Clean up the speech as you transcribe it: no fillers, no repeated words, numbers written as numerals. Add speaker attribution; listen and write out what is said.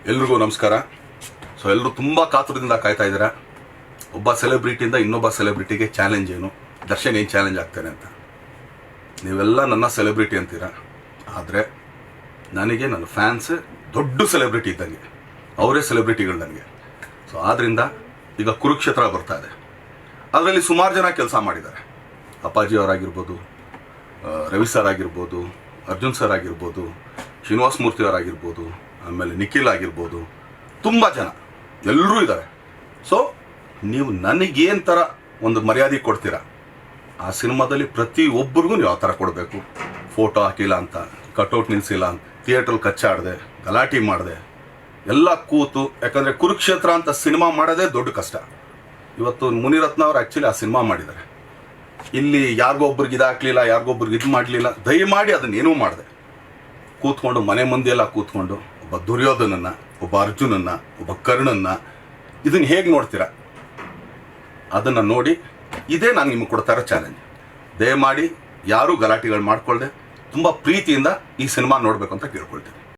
Speaker 1: ಎಲ್ರಿಗೂ ನಮಸ್ಕಾರ. ಸೊ ಎಲ್ಲರೂ ತುಂಬ ಕಾತುರದಿಂದ ಕಾಯ್ತಾ ಇದ್ದೀರಾ ಒಬ್ಬ ಸೆಲೆಬ್ರಿಟಿಯಿಂದ ಇನ್ನೊಬ್ಬ ಸೆಲೆಬ್ರಿಟಿಗೆ ಚಾಲೆಂಜ್ ಏನು, ದರ್ಶನ್ ಏನು ಚಾಲೆಂಜ್ ಆಗ್ತಾನೆ ಅಂತ. ನೀವೆಲ್ಲ ನನ್ನ ಸೆಲೆಬ್ರಿಟಿ ಅಂತೀರಾ, ಆದರೆ ನನಗೆ ನನ್ನ ಫ್ಯಾನ್ಸ್ ದೊಡ್ಡ ಸೆಲೆಬ್ರಿಟಿ ಇದ್ದಂಗೆ, ಅವರೇ ಸೆಲೆಬ್ರಿಟಿಗಳು ನನಗೆ. ಸೊ ಆದ್ದರಿಂದ ಈಗ ಕುರುಕ್ಷೇತ್ರ ಬರ್ತಾ ಇದೆ. ಅದರಲ್ಲಿ ಸುಮಾರು ಜನ ಕೆಲಸ ಮಾಡಿದ್ದಾರೆ. ಅಪ್ಪಾಜಿ ಅವರಾಗಿರ್ಬೋದು, ರವಿ ಸರ್ ಆಗಿರ್ಬೋದು, ಅರ್ಜುನ್ ಸರ್ ಆಗಿರ್ಬೋದು, ಶ್ರೀನಿವಾಸ ಮೂರ್ತಿ ಅವರಾಗಿರ್ಬೋದು, ಆಮೇಲೆ ನಿಖಿಲ್ ಆಗಿರ್ಬೋದು, ತುಂಬ ಜನ ಎಲ್ಲರೂ ಇದ್ದಾರೆ. ಸೊ ನೀವು ನನಗೇನು ಥರ ಒಂದು ಮರ್ಯಾದೆ ಕೊಡ್ತೀರಾ, ಆ ಸಿನಿಮಾದಲ್ಲಿ ಪ್ರತಿ ಒಬ್ಬರಿಗೂ ನೀವು ಆ ಥರ ಕೊಡಬೇಕು. ಫೋಟೋ ಹಾಕಿಲ್ಲ ಅಂತ, ಕಟೌಟ್ ನಿಲ್ಲಿಸಿಲ್ಲ ಅಂತ, ಥಿಯೇಟ್ರಲ್ಲಿ ಕಚ್ಚಾಡಿದೆ, ಗಲಾಟೆ ಮಾಡಿದೆ, ಎಲ್ಲ ಕೂತು. ಯಾಕಂದರೆ ಕುರುಕ್ಷೇತ್ರ ಅಂತ ಸಿನಿಮಾ ಮಾಡೋದೇ ದೊಡ್ಡ ಕಷ್ಟ. ಇವತ್ತು ಮುನಿರತ್ನ ಅವರು ಆ್ಯಕ್ಚುಲಿ ಆ ಸಿನಿಮಾ ಮಾಡಿದ್ದಾರೆ. ಇಲ್ಲಿ ಯಾರಿಗೊಬ್ರಿಗೆ ಇದಾಗಲಿಲ್ಲ, ಯಾರಿಗೊಬ್ರಿಗೆ ಇದು ಮಾಡಲಿಲ್ಲ, ದಯಮಾಡಿ ಅದನ್ನೇನೂ ಮಾಡಿದೆ. ಕೂತ್ಕೊಂಡು ಮನೆ ಮಂದಿಯೆಲ್ಲ ಕೂತ್ಕೊಂಡು ಒಬ್ಬ ದುರ್ಯೋಧನನ್ನು, ಒಬ್ಬ ಅರ್ಜುನನ್ನು, ಒಬ್ಬ ಕರ್ಣನ್ನು, ಇದನ್ನು ಹೇಗೆ ನೋಡ್ತೀರಾ ಅದನ್ನು ನೋಡಿ. ಇದೇ ನಾನು ನಿಮಗೆ ಕೊಡ್ತಾ ಇರೋ ಚಾಲೆಂಜ್. ದಯಮಾಡಿ ಯಾರೂ ಗಲಾಟೆಗಳು ಮಾಡ್ಕೊಳ್ದೆ ತುಂಬ ಪ್ರೀತಿಯಿಂದ ಈ ಸಿನಿಮಾ ನೋಡಬೇಕು ಅಂತ ಕೇಳ್ಕೊಳ್ತೀನಿ.